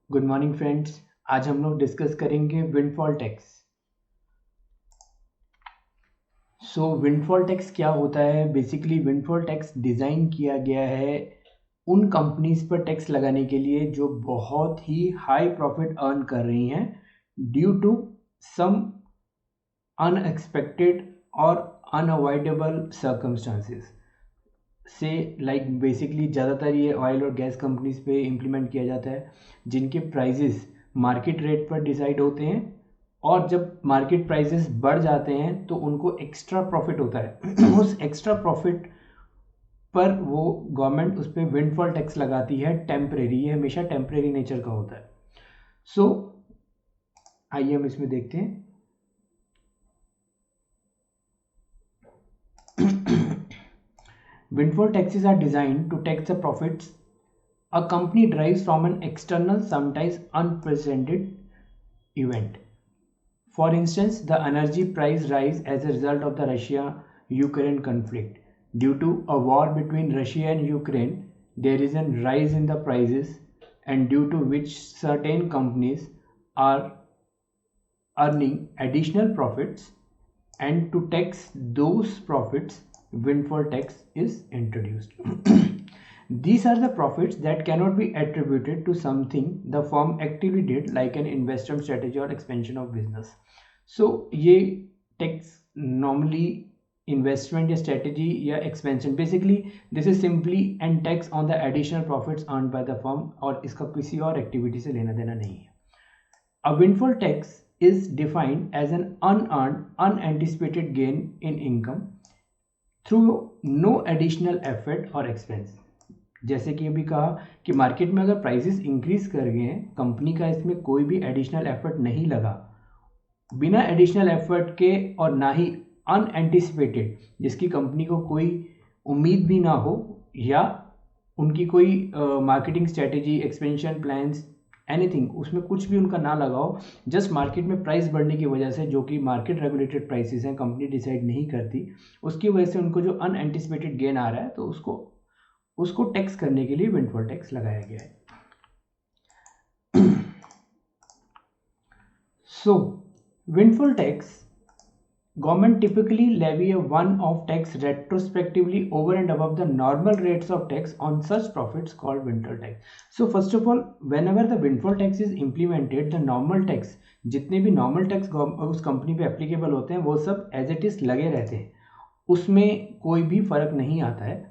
Good morning friends. आज हम लोग डिस्कस करेंगे विंडफॉल टैक्स। विंडफॉल टैक्स क्या होता है? बेसिकली विंडफॉल टैक्स डिज़ाइन किया गया है उन कंपनीज पर टैक्स लगाने के लिए जो बहुत ही हाई प्रॉफिट अर्न कर रही हैं ड्यू टू सम अनएक्सपेक्टेड और अनअवॉइडेबल सर्कमस्टांसेस से लाइक बेसिकली ज़्यादातर ये ऑयल और गैस कंपनीज पे इम्प्लीमेंट किया जाता है जिनके प्राइजेस मार्केट रेट पर डिसाइड होते हैं और जब मार्केट प्राइसेस बढ़ जाते हैं तो उनको एक्स्ट्रा प्रॉफिट होता है उस एक्स्ट्रा प्रॉफिट पर वो गवर्नमेंट उस पर विंडफॉल टैक्स लगाती है टेम्परेरी। ये हमेशा टेम्परेरी नेचर का होता है। सो आइए हम इसमें देखते हैं। Windfall taxes are designed to tax the profits a company derives from an external, sometimes unprecedented event. For instance, the energy price rise as a result of the Russia-Ukraine conflict. Due to a war between Russia and Ukraine, there is a rise in the prices, and due to which certain companies are earning additional profits, and to tax those profits, windfall tax is introduced. These are the profits that cannot be attributed to something the firm actively did, like an investment strategy or expansion of business. ये tax normally investment या strategy या expansion, basically this is simply and tax on the additional profits earn by the firm, और इसका किसी और activity से लेना देना नहीं है। A windfall tax is defined as an unearned, unanticipated gain in income through no additional effort or expense। जैसे कि अभी कहा कि मार्केट में अगर प्राइसेस इंक्रीज कर गए हैं, कंपनी का इसमें कोई भी एडिशनल एफर्ट नहीं लगा, बिना एडिशनल एफर्ट के और ना ही अनएंटिसिपेटेड, जिसकी कंपनी को कोई उम्मीद भी ना हो या उनकी कोई marketing strategy, expansion plans, anything उसमें कुछ भी उनका ना लगा हो, जस्ट मार्केट में प्राइस बढ़ने की वजह से, जो कि मार्केट रेगुलेटेड प्राइसेस हैं, कंपनी डिसाइड नहीं करती, उसकी वजह से उनको जो अनएंटिसिपेटेड गेन आ रहा है तो उसको टैक्स करने के लिए विंडफॉल टैक्स लगाया गया है। Windfall tax, government typically levy a one-off tax retrospectively over and above the normal rates of tax on such profits called windfall tax. So first of all, whenever the windfall tax is implemented, the normal tax, जितने भी normal tax उस company पे applicable होते हैं वो सब as it is लगे रहते हैं, उसमें कोई भी फर्क नहीं आता है।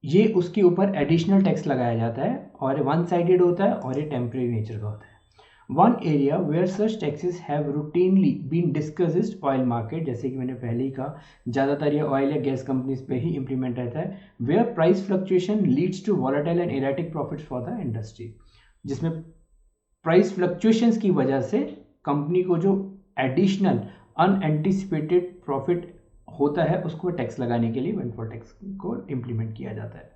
ये उसके ऊपर एडिशनल टैक्स लगाया जाता है और वन साइडेड होता है और ये टेम्परेरी नेचर का होता है। One area where such taxes have routinely been discussed, oil market, जैसे कि मैंने पहले ही कहा, ज़्यादातर ये ऑयल या गैस कंपनीज पे ही इंप्लीमेंट रहता है। Where price fluctuation leads to volatile and erratic profits for the industry, जिसमें प्राइस फ्लक्चुएशंस की वजह से कंपनी को जो एडिशनल अनएंटिसिपेटेड प्रॉफिट होता है उसको टैक्स लगाने के लिए विंडफॉल टैक्स को इम्प्लीमेंट किया जाता है।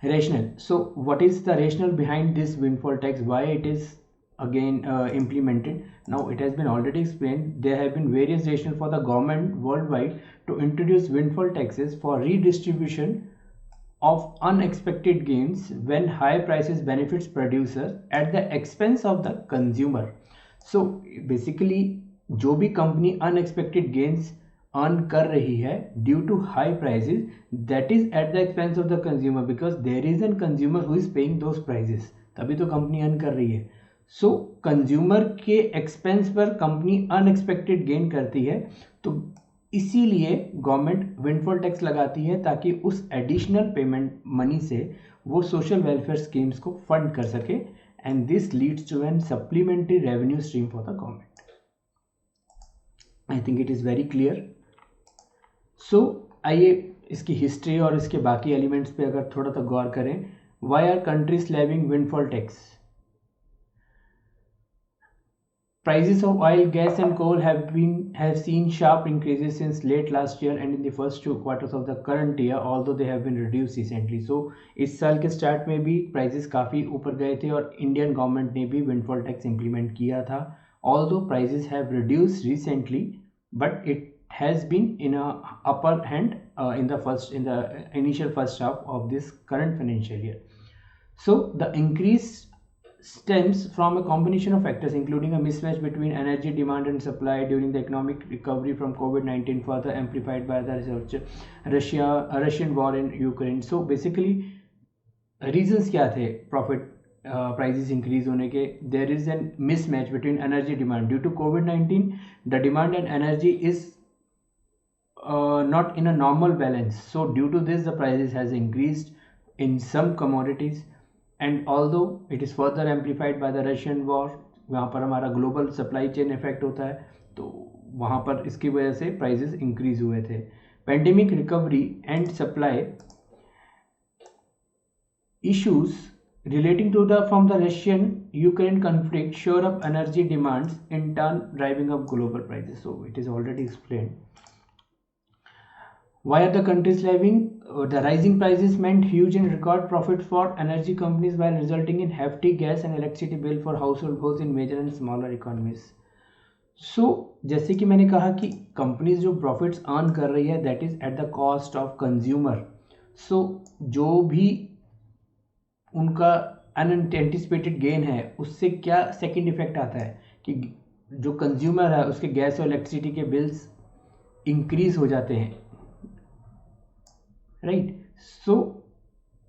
Rationale. So what is the rationale behind this windfall tax? Why it is again implemented? Now it has been already explained. There have been various rationale for the government worldwide to introduce windfall taxes for redistribution of unexpected gains when high prices benefits producer at the expense of the consumer. So basically जो भी company unexpected gains earn कर रही है due to high prices, that is at the expense of the consumer, because there is an consumer who is paying those prices, तभी तो company earn कर रही है। सो कंज्यूमर के एक्सपेंस पर कंपनी अनएक्सपेक्टेड गेन करती है, तो इसीलिए गवर्नमेंट विंडफॉल टैक्स लगाती है ताकि उस एडिशनल पेमेंट मनी से वो सोशल वेलफेयर स्कीम्स को फंड कर सके, and this leads to an supplementary revenue stream for the government. I think it is very clear. So आइए इसकी हिस्ट्री और इसके बाकी एलिमेंट्स पे अगर थोड़ा सा गौर करें। Why are countries levying windfall tax? Prices of oil, gas and coal have seen sharp increases since late last year and in the first 2 quarters of the current year, although they have been reduced recently. So इस साल के start में भी prices काफ़ी ऊपर गए थे और इंडियन गवर्नमेंट ने भी विंडफॉल टैक्स इम्प्लीमेंट किया था। Although prices have reduced recently, but it has been in a upper hand in the initial first half of this current financial year. So the increase stems from a combination of factors, including a mismatch between energy demand and supply during the economic recovery from COVID-19, further amplified by the Russian war in Ukraine. So basically reasons क्या थे profit prices increase होने के? There is a mismatch between energy demand due to COVID-19. The demand and energy is not in a normal balance. So due to this, the prices has increased in some commodities, and although it is further amplified by the Russian war, वहाँ पर हमारा global supply chain effect होता है, तो वहाँ पर इसकी वजह से prices increase हुए थे. Pandemic recovery and supply issues relating to the from the Russian-Ukraine conflict shore up energy demands, in turn driving up global prices. So it is already explained. Why are the countries lagging? The rising prices meant huge and record profit for energy companies while resulting in hefty gas and electricity bill for household both in major and smaller economies. So जैसे कि मैंने कहा कि companies जो profits earn कर रही है that is at the cost of consumer. So जो भी उनका अनएंटिसिपेटेड गेन है उससे क्या सेकंड इफेक्ट आता है कि जो कंज्यूमर है उसके गैस और इलेक्ट्रिसिटी के बिल्स इंक्रीज हो जाते हैं. Right, so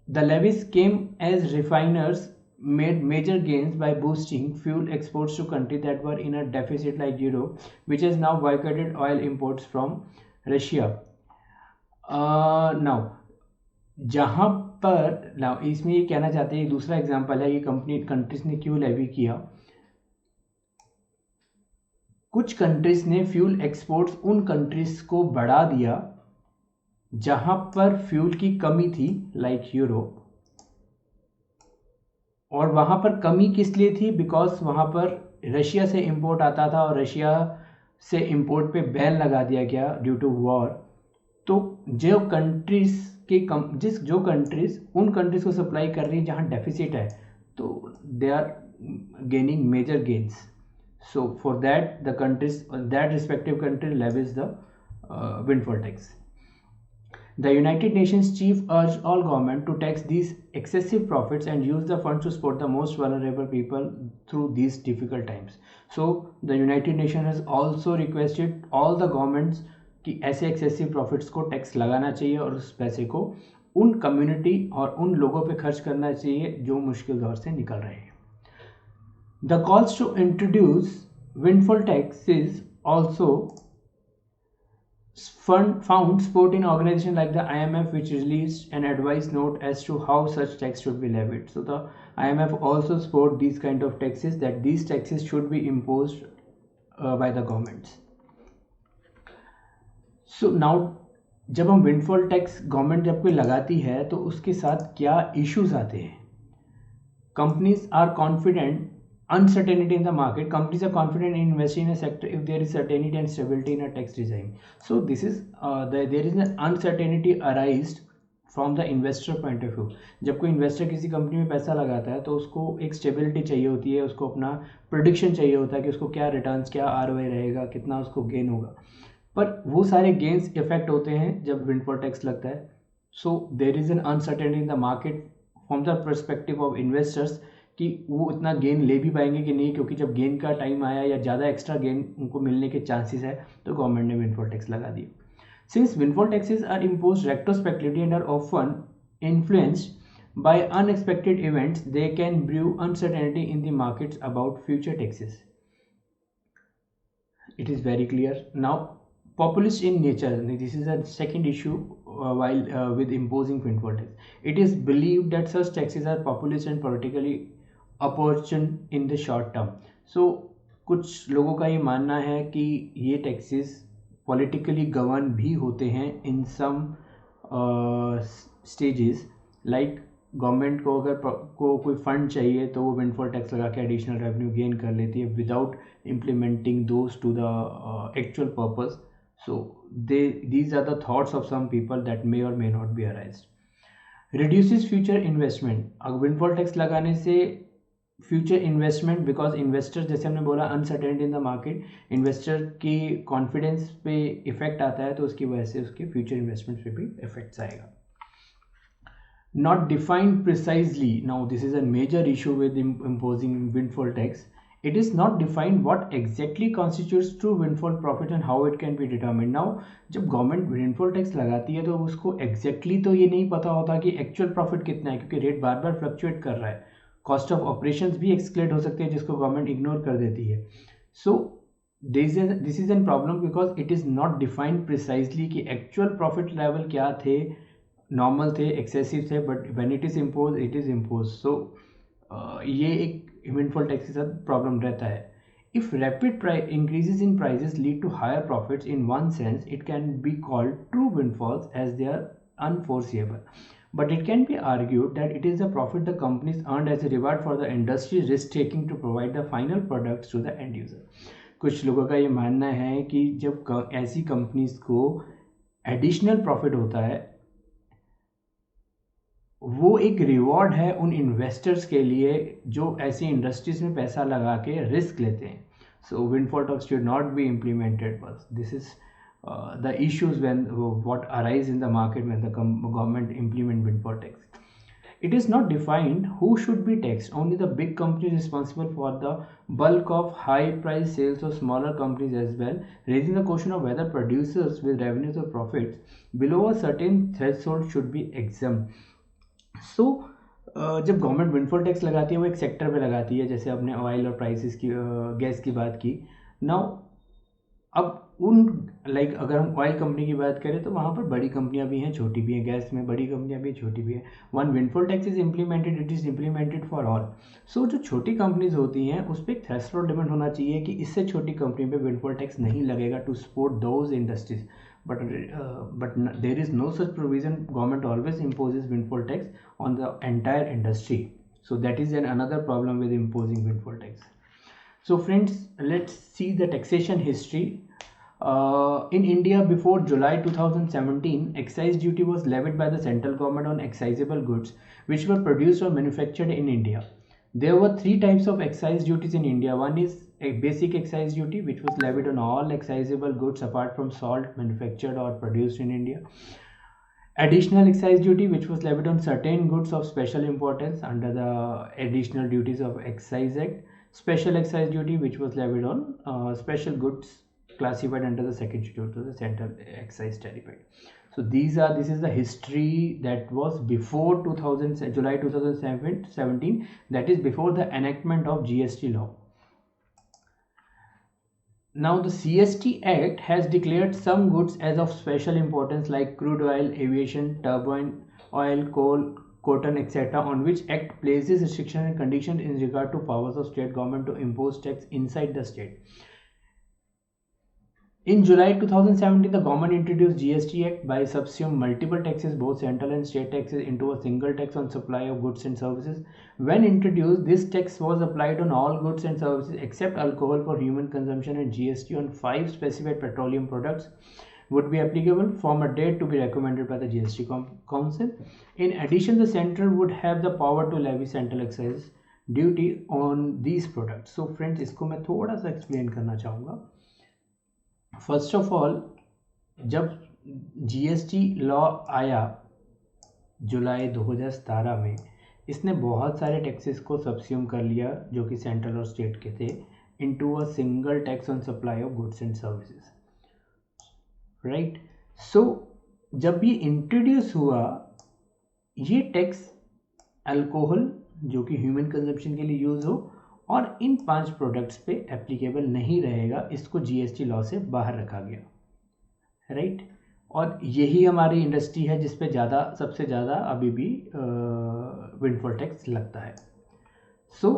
the levies came as refiners made major gains by boosting fuel exports to countries that were in a deficit like Europe, which has now boycotted oil imports from Russia. Now जहाँ पर now इसमें ये कहना चाहते हैं, दूसरा example है कि कंट्रीज ने क्यों लेवी किया. कुछ कंट्रीज ने फ्यूल एक्सपोर्ट्स उन कंट्रीज को बढ़ा दिया जहां पर फ्यूल की कमी थी लाइक यूरोप. और वहां पर कमी किस लिए थी? बिकॉज वहां पर रशिया से इंपोर्ट आता था और रशिया से इंपोर्ट पे बैन लगा दिया गया ड्यू टू वॉर. तो जो कंट्रीज जो कंट्रीज उन कंट्रीज को सप्लाई कर रही है जहां डेफिसिट है, तो they are gaining major gains. So for that the countries that respective country levies the windfall tax. The United Nations chief urged all governments to tax these excessive profits and use the funds to support the most vulnerable people through these difficult times. So the United Nations has also requested all the governments कि ऐसे excessive profits को tax लगाना चाहिए और उस पैसे को उन कम्युनिटी और उन लोगों पे खर्च करना चाहिए जो मुश्किल दौर से निकल रहे हैं. The calls to introduce windfall taxes also found support in organizations like the IMF, which released an advice note as to how such tax should be levied. So the IMF also support these kind of taxes, that these taxes should be imposed by the governments. So now जब हम windfall tax government जब कोई लगाती है तो उसके साथ क्या इश्यूज आते हैं? Companies are confident. Uncertainty in the market. Companies are confident in investing in a sector if there is certainty and stability in a tax regime. So this is there is an uncertainty arised from the investor point of view. जब कोई investor किसी company में पैसा लगाता है तो उसको एक स्टेबिलिटी चाहिए होती है, उसको अपना प्रोडिक्शन चाहिए होता है कि उसको क्या रिटर्न्स, क्या ROI रहेगा, कितना उसको गेन होगा. पर वो सारे गेन्स इफेक्ट होते हैं जब विंडफॉल टैक्स लगता है. So there is an uncertainty in the market from the perspective of investors कि वो इतना गेन ले भी पाएंगे कि नहीं, क्योंकि जब गेन का टाइम आया या ज़्यादा एक्स्ट्रा गेन उनको मिलने के चांसेस है तो गवर्नमेंट ने विंडफॉल टैक्स लगा दिया. Since windfall taxes are imposed retrospectively and are often influenced by unexpected events, they can brew uncertainty in the markets about future taxes. It is very clear. Now, populist in nature. This is a second issue while with imposing windfall tax. It is believed that such taxes are populist and politically opportune in the short term. So कुछ लोगों का ये मानना है कि ये taxes politically govern भी होते हैं इन सम स्टेजेस. लाइक गवर्नमेंट को अगर को कोई फंड चाहिए तो वो विंडफॉल टैक्स लगा के एडिशनल रेवेन्यू गेन कर लेती है without implementing those to the actual purpose. So these are the thoughts of some people that may or may not be arised. Reduces future investment. अब windfall tax लगाने से future investment, because investor जैसे हमने बोला uncertainty in the market, investor की confidence पे effect आता है तो उसकी वजह से उसके future investment पे भी effects आएगा. not defined precisely. Now this is a major issue with imposing windfall tax. It is not defined what exactly constitutes true windfall profit and how it can be determined. Now जब government windfall tax लगाती है तो उसको exactly तो ये नहीं पता होता कि actual profit कितना है, क्योंकि रेट बार बार फ्लक्चुएट कर रहा है. कॉस्ट ऑफ ऑपरेशंस भी एक्सक्लेड हो सकते हैं जिसको गवर्नमेंट इग्नोर कर देती है. So this is an problem because it is not defined precisely कि एक्चुअल प्रॉफिट लेवल क्या थे, नॉर्मल थे, एक्सेसिव थे, but when it is impose. So ये एक विंडफॉल टैक्स के साथ प्रॉब्लम रहता है. If rapid increases in prices lead to higher profits, in one sense it can be called true windfalls as they are unforeseeable, but it can be argued that it is the profit the companies earned as a reward for the industry risk taking to provide the final products to the end user. कुछ लोगों का ये मानना है कि जब ऐसी companies को एडिशनल प्रॉफिट होता है, वो एक रिवॉर्ड है उन इन्वेस्टर्स के लिए जो ऐसी इंडस्ट्रीज में पैसा लगा के रिस्क लेते हैं. So windfall tax should not be implemented. बस this is the issues when what arise in the market when the government implement windfall tax. It is not defined who should be taxed. Only the big companies responsible for the bulk of high price sales or smaller companies as well, raising the question of whether producers with revenues or profits below a certain threshold should be exempt. सो जब government windfall tax लगाती है वो एक sector पे लगाती है, जैसे आपने ऑयल और प्राइसेस की गैस की बात की. नाउ अब उन अगर हम ऑयल कंपनी की बात करें तो वहाँ पर बड़ी कंपनियाँ भी हैं, छोटी भी हैं. गैस में बड़ी कंपनियाँ भी हैं, छोटी भी हैं. One windfall tax is implemented, it is implemented for all. सो जो छोटी कंपनीज होती हैं उस पर एक थ्रेशोल्ड लिमिट होना चाहिए कि इससे छोटी कंपनी पे विंडफॉल टैक्स नहीं लगेगा to support those industries. But there is no such provision. Government always imposes windfall tax on the entire industry. So that is another problem with imposing windfall tax. So friends, let's see the taxation history. In India, before July 2017, excise duty was levied by the central government on excisable goods which were produced or manufactured in India. There were three types of excise duties in India. One is a basic excise duty, which was levied on all excisable goods apart from salt manufactured or produced in India. Additional excise duty, which was levied on certain goods of special importance under the Additional Duties of Excise Act. Special excise duty, which was levied on special goods classified under the second schedule to the Central Excise Tariff Act. So this is the history that was before July 2017, that is before the enactment of GST law. Now the CST Act has declared some goods as of special importance like crude oil, aviation, turbine oil, coal, cotton, etc., on which Act places restrictions and conditions in regard to powers of state government to impose tax inside the state. In July 2017, the government introduced GST Act by subsuming multiple taxes, both central and state taxes, into a single tax on supply of goods and services. When introduced, this tax was applied on all goods and services except alcohol for human consumption, and GST on 5 specified petroleum products would be applicable from a date to be recommended by the GST Council. In addition, the center would have the power to levy central excise duty on these products. So friends, इसको मैं थोड़ा सा explain करना चाहूँगा. First of all, जब GST law आया जुलाई 2017 में, इसने बहुत सारे टैक्सेस को सबस्यूम कर लिया जो कि सेंट्रल और स्टेट के थे into a single tax on supply of goods and services. Right. So जब ये इंट्रोड्यूस हुआ, ये टैक्स अल्कोहल जो कि ह्यूमन कंजप्शन के लिए यूज़ हो और इन 5 प्रोडक्ट्स पे एप्लीकेबल नहीं रहेगा. इसको जीएसटी लॉ से बाहर रखा गया. राइट. और यही हमारी इंडस्ट्री है जिस पे सबसे ज़्यादा अभी भी विंडफॉल टैक्स लगता है. सो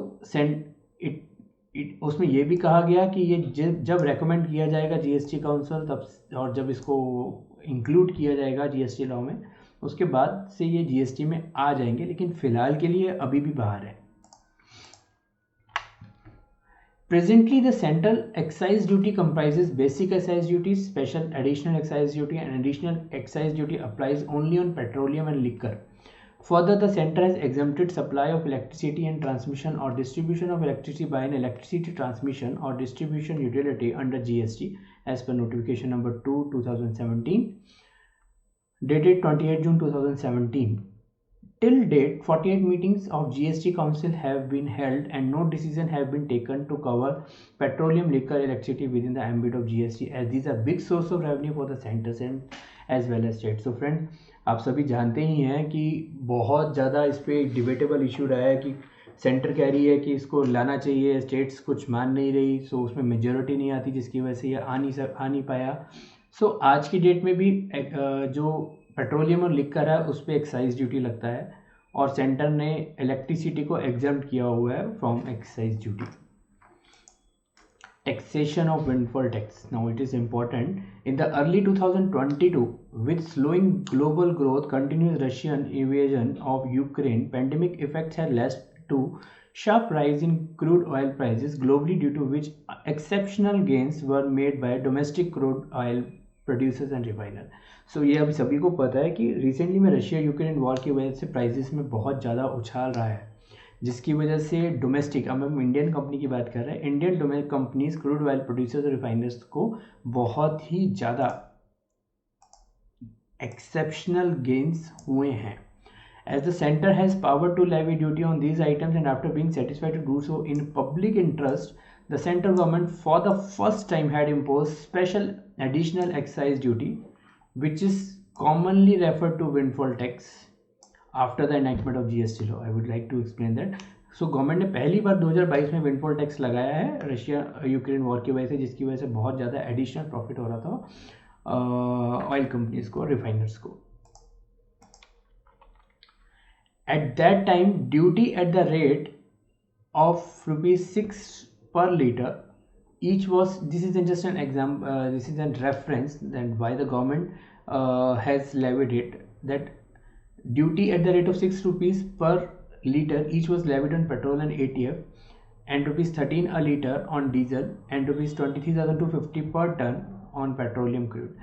उसमें ये भी कहा गया कि ये जब रेकमेंड किया जाएगा जीएसटी काउंसिल तब, और जब इसको इंक्लूड किया जाएगा जीएसटी लॉ में, उसके बाद से ये जीएसटी में आ जाएंगे, लेकिन फ़िलहाल के लिए अभी भी बाहर है. Presently, the central excise duty comprises basic excise duty, special additional excise duty, and additional excise duty applies only on petroleum and liquor. Further, the center has exempted supply of electricity and transmission or distribution of electricity by an electricity transmission or distribution utility under GST as per notification number 2/2017 dated 28 June 2017. Till date, 48 meetings of GST Council have been held and no decision have been taken to cover petroleum, liquor, electricity within the ambit of GST, as these are big source of revenue for the centers and as well as states. So friend, आप सभी जानते ही हैं कि बहुत ज़्यादा इस पर एक डिबेटेबल इशू रहा है कि सेंटर कह रही है कि इसको लाना चाहिए, स्टेट्स कुछ मान नहीं रही, सो उसमें मेजोरिटी नहीं आती जिसकी वजह से ये आ नहीं पाया। सो आज की डेट में भी जो पेट्रोलियम और लिकर है उस पर एक्साइज ड्यूटी लगता है और सेंटर ने इलेक्ट्रिसिटी को एग्जम्प्ट किया हुआ है from excise duty. Taxation of windfall tax. Now it is important. In the early 2022, with slowing global growth, continuous Russian invasion of Ukraine, pandemic effects had led to sharp rise in crude oil prices globally, due to which exceptional gains were made by domestic crude oil producers and refiners. So ये अभी सभी को पता है कि recently में Russia Ukraine war की वजह से प्राइसेस में बहुत ज़्यादा उछाल रहा है, जिसकी वजह से डोमेस्टिक, अब हम इंडियन कंपनी की बात कर रहे हैं, Indian domestic companies crude oil producers और रिफाइनर्स को बहुत ही ज़्यादा एक्सेप्शनल गेन्स हुए हैं। As the center has power to levy duty on these items, and after being satisfied to do so in public interest, the central government for the first time had imposed special additional excise duty, which is commonly referred to windfall tax, after the enactment of GST law. I would like to explain that. So government ने पहली बार 2022 में windfall tax लगाया है Russia Ukraine war की वजह से, जिसकी वजह से बहुत ज़्यादा एडिशनल प्रॉफिट हो रहा था ऑयल कंपनीज को, रिफाइनर्स को। At that time, duty at the rate of ₹6 per liter each was, this is just an example, this is a reference that why the government has levied it, that duty at the rate of ₹6 per liter each was levied on petrol and ATF, and ₹13 a liter on diesel, and ₹23,250 per ton on petroleum crude.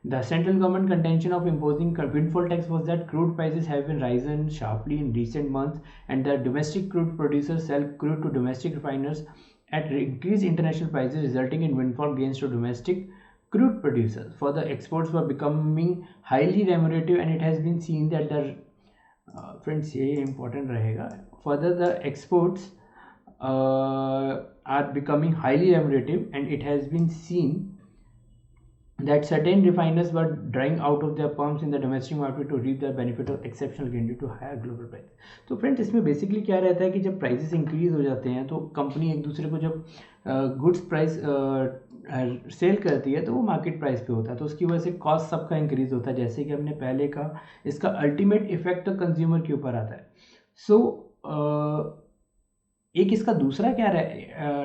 The central government contention of imposing windfall tax was that crude prices have been risen sharply in recent months, and that domestic crude producers sell crude to domestic refiners at increased international prices, resulting in windfall gains to domestic crude producers. Further, exports were becoming highly remunerative, and it has been seen that the friends, ये important रहेगा. Further, the exports are becoming highly remunerative, and it has been seen that certain refiners were drawing out of their pumps in the domestic market to reap the benefit of exceptional gain due to higher global price. तो friends, इसमें basically क्या रहता है कि जब prices increase हो जाते हैं तो कंपनी एक दूसरे को जब गुड्स प्राइस सेल करती है तो वो मार्केट प्राइस पे होता है, तो उसकी वजह से कॉस्ट सबका इंक्रीज होता है। जैसे कि हमने पहले कहा, इसका अल्टीमेट इफेक्ट तो कंज्यूमर के ऊपर आता है। सो एक इसका दूसरा क्या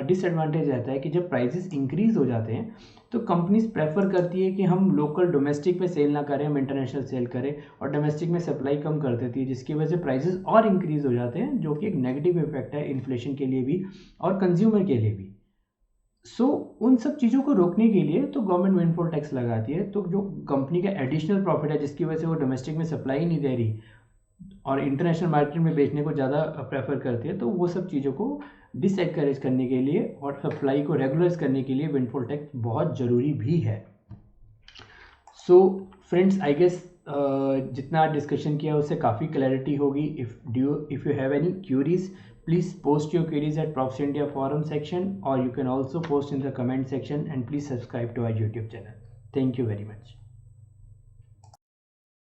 डिसएडवांटेज रहता है कि जब प्राइसेस इंक्रीज हो जाते हैं तो कंपनीज प्रेफर करती है कि हम लोकल डोमेस्टिक में सेल ना करें, हम इंटरनेशनल सेल करें, और डोमेस्टिक में सप्लाई कम कर देती है, जिसकी वजह से प्राइसेस और इंक्रीज हो जाते हैं, जो कि एक नेगेटिव इफेक्ट है इन्फ्लेशन के लिए भी और कंज्यूमर के लिए भी। सो उन सब चीज़ों को रोकने के लिए तो गवर्नमेंट विंडफॉल टैक्स लगाती है। तो जो कंपनी का एडिशनल प्रॉफिट है, जिसकी वजह से वो डोमेस्टिक में सप्लाई नहीं दे रही और इंटरनेशनल मार्केट में बेचने को ज़्यादा प्रेफर करती है, तो वो सब चीज़ों को डिसएनकरेज करने के लिए और सप्लाई को रेगुलराइज करने के लिए विंडफॉल टैक्स बहुत ज़रूरी भी है। सो फ्रेंड्स, आई गेस जितना डिस्कशन किया उससे काफ़ी क्लैरिटी होगी। If you have any curies, please post your queries at Profs India forum section, or you can also post in the comment section, and please subscribe to our YouTube channel. Thank you very much.